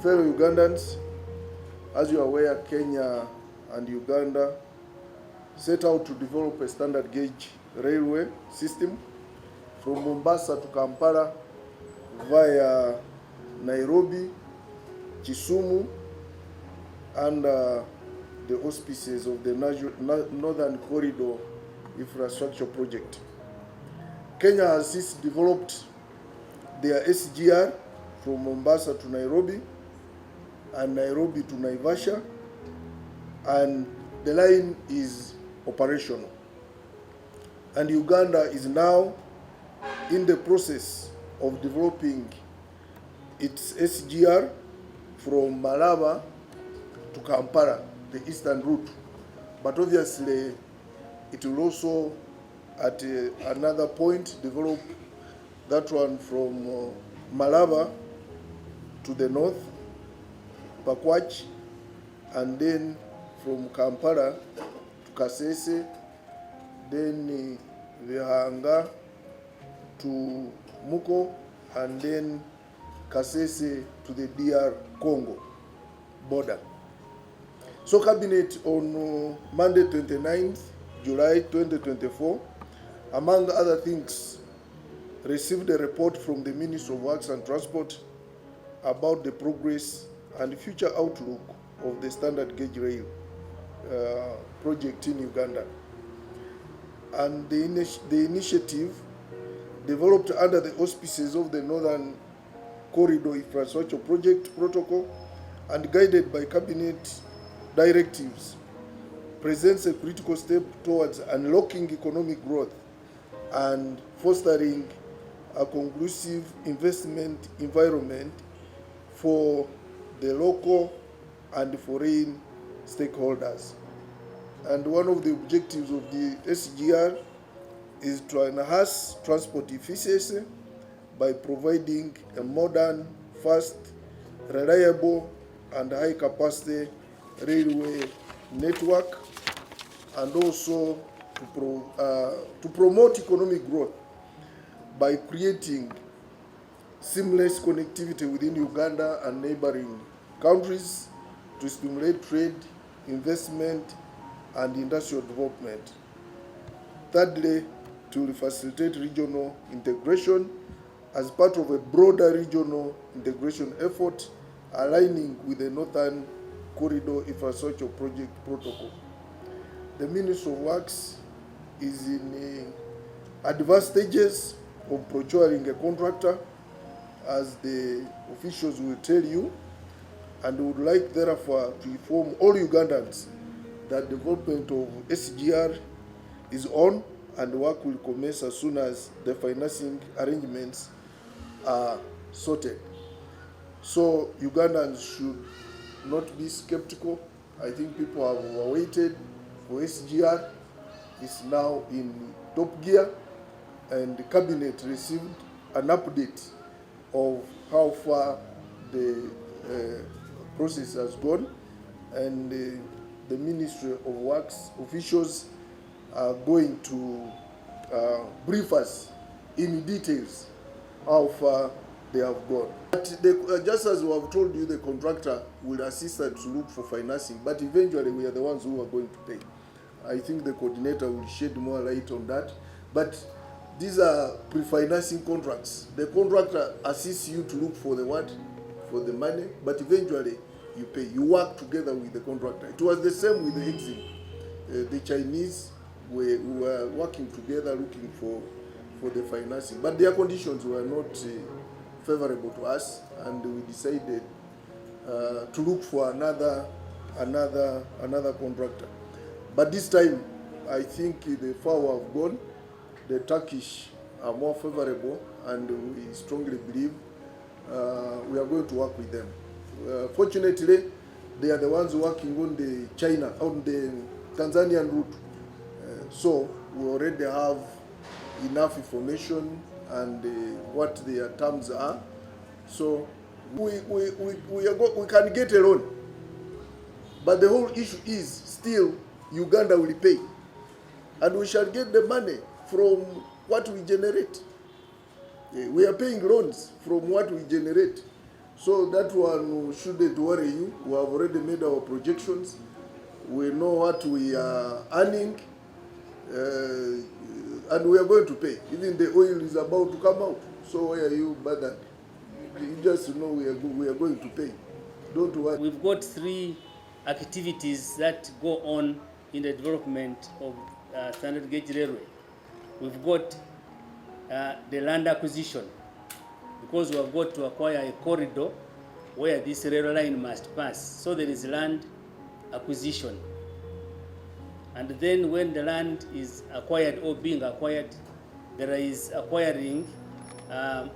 Fellow Ugandans, as you are aware, Kenya and Uganda set out to develop a standard gauge railway system from Mombasa to Kampala via Nairobi, Kisumu, under the auspices of the Northern Corridor Infrastructure Project. Kenya has since developed their SGR from Mombasa to Nairobi and Nairobi to Naivasha, and the line is operational. And Uganda is now in the process of developing its SGR from Malaba to Kampala, the eastern route. But obviously, it will also, at another point, develop that one from Malaba to the north, Pakwach, and then from Kampala to Kasese, then Vihanga to Muko, and then Kasese to the DR Congo border. So Cabinet on Monday 29th July 2024, among other things, received a report from the Ministry of Works and Transport about the progress and future outlook of the standard gauge rail project in Uganda. And the initiative, developed under the auspices of the Northern Corridor Infrastructure Project Protocol and guided by Cabinet directives, presents a critical step towards unlocking economic growth and fostering a conducive investment environment for the local and foreign stakeholders. And one of the objectives of the SGR is to enhance transport efficiency by providing a modern, fast, reliable, and high-capacity railway network, and also to promote economic growth by creating seamless connectivity within Uganda and neighboring countries to stimulate trade, investment, and industrial development. Thirdly, to facilitate regional integration as part of a broader regional integration effort aligning with the Northern Corridor Infrastructure Project Protocol. The Ministry of Works is in advanced stages of procuring a contractor, as the officials will tell you, and would like therefore to inform all Ugandans that development of SGR is on and work will commence as soon as the financing arrangements are sorted. So Ugandans should not be skeptical. I think people have waited for SGR. It's now in top gear, and the Cabinet received an update of how far the process has gone, and the Ministry of Works officials are going to brief us in details how far they have gone. But just as we have told you, the contractor will assist us to look for financing, but eventually we are the ones who are going to pay. I think the coordinator will shed more light on that. But these are pre-financing contracts. The contractor assists you to look for the what? For the money, but eventually you pay. You work together with the contractor. It was the same with the Exim. The Chinese were working together looking for the financing, but their conditions were not favorable to us, and we decided to look for another contractor. But this time, I think the far have gone. The Turkish are more favorable, and we strongly believe we are going to work with them. Fortunately, they are the ones working on the Tanzanian route. So we already have enough information and what their terms are. So we can get a loan, but the whole issue is still Uganda will pay, and we shall get the money from what we generate. We are paying loans from what we generate, so that one shouldn't worry you. We have already made our projections. We know what we are earning, and we are going to pay. Even the oil is about to come out. So why are you bothered? You just know we are going to pay. Don't worry. We've got 3 activities that go on in the development of standard gauge railway. We've got the land acquisition, because we have got to acquire a corridor where this rail line must pass. So there is land acquisition. And then when the land is acquired or being acquired, there is acquiring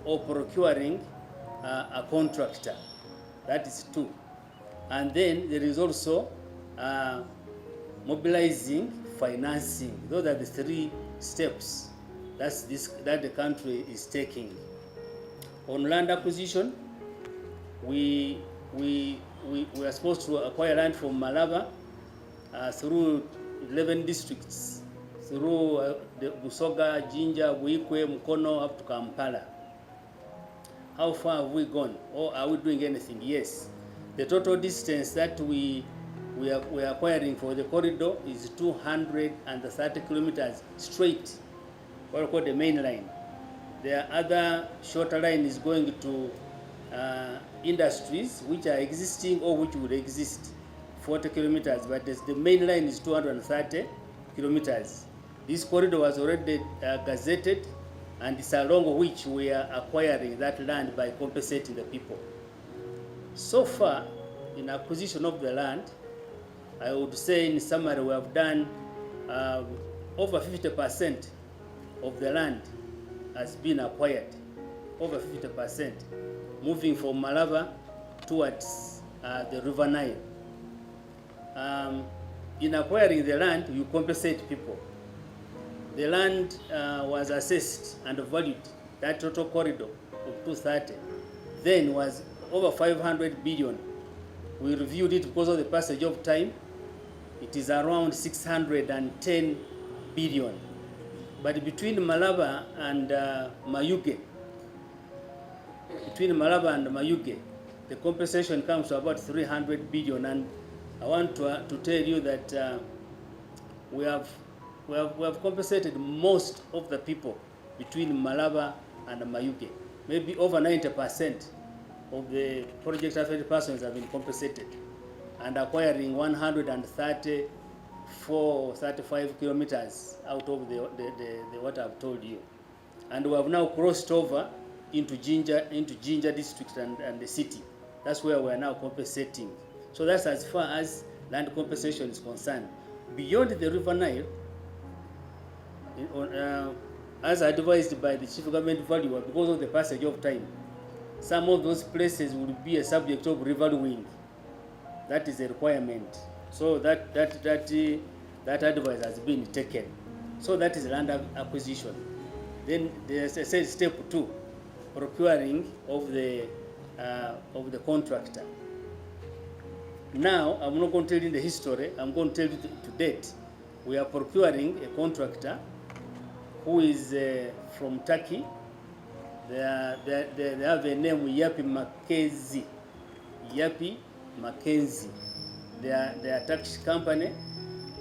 or procuring a contractor. That is 2. And then there is also mobilizing financing. Those are the 3 steps that the country is taking. On land acquisition, we are supposed to acquire land from Malaba through 11 districts, through the Busoga, Jinja, Buikwe, Mukono, up to Kampala. How far have we gone, or are we doing anything? Yes. The total distance that we are acquiring for the corridor is 230 kilometers straight, what we call the main line. The other shorter line is going to industries which are existing or which would exist, 40 kilometers, but the main line is 230 kilometers. This corridor was already gazetted, and it's along which we are acquiring that land by compensating the people. So far, in acquisition of the land, I would say in summary, we have done over 50% of the land has been acquired, over 50%, moving from Malaba towards the River Nile. In acquiring the land, you compensate people. The land was assessed and valued, that total corridor of 230, then was over 500 billion. We reviewed it because of the passage of time. It is around 610 billion. But between Malaba and Mayuge, the compensation comes to about 300 billion. And I want to tell you that we have compensated most of the people between Malaba and Mayuge. Maybe over 90% of the project affected persons have been compensated, and acquiring 134-35 kilometers out of the what I've told you. And we have now crossed over into Jinja district and the city. That's where we are now compensating. So that's as far as land compensation is concerned. Beyond the River Nile, as advised by the Chief Government Valuer, because of the passage of time, some of those places will be a subject of river wing. That is a requirement. So that advice has been taken. So that is land acquisition. Then there's a step 2, procuring of the contractor. Now I'm not going to tell you the history. I'm going to tell you to date. We are procuring a contractor who is from Turkey. They have a name, Yapi Mackenzie. Yapi Mackenzie. They are a Turkish company,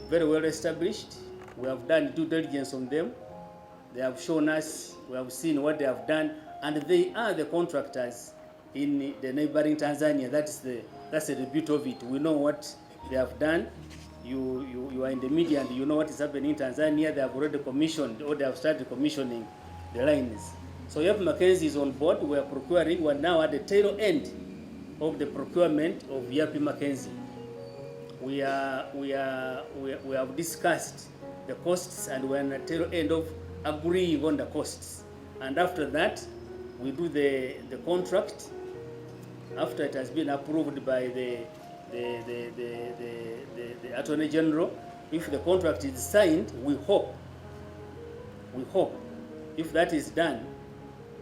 very well established. We have done due diligence on them. They have shown us, we have seen what they have done, and they are the contractors in the neighboring Tanzania. That's the beauty of it. We know what they have done. You are in the media and you know what is happening in Tanzania. They have already commissioned, or they have started commissioning the lines. So Yapi Mackenzie is on board. We are procuring. We are now at the tail end of the procurement of Yapi Mackenzie. We have discussed the costs, and we are at the tail end of agreeing on the costs. And after that, we do the contract. After it has been approved by the Attorney General, if the contract is signed, we hope, if that is done,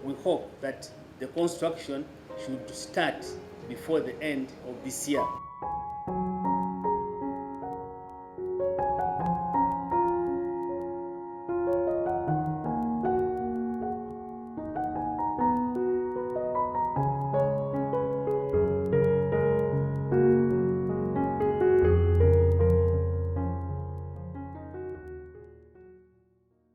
we hope that the construction should start before the end of this year.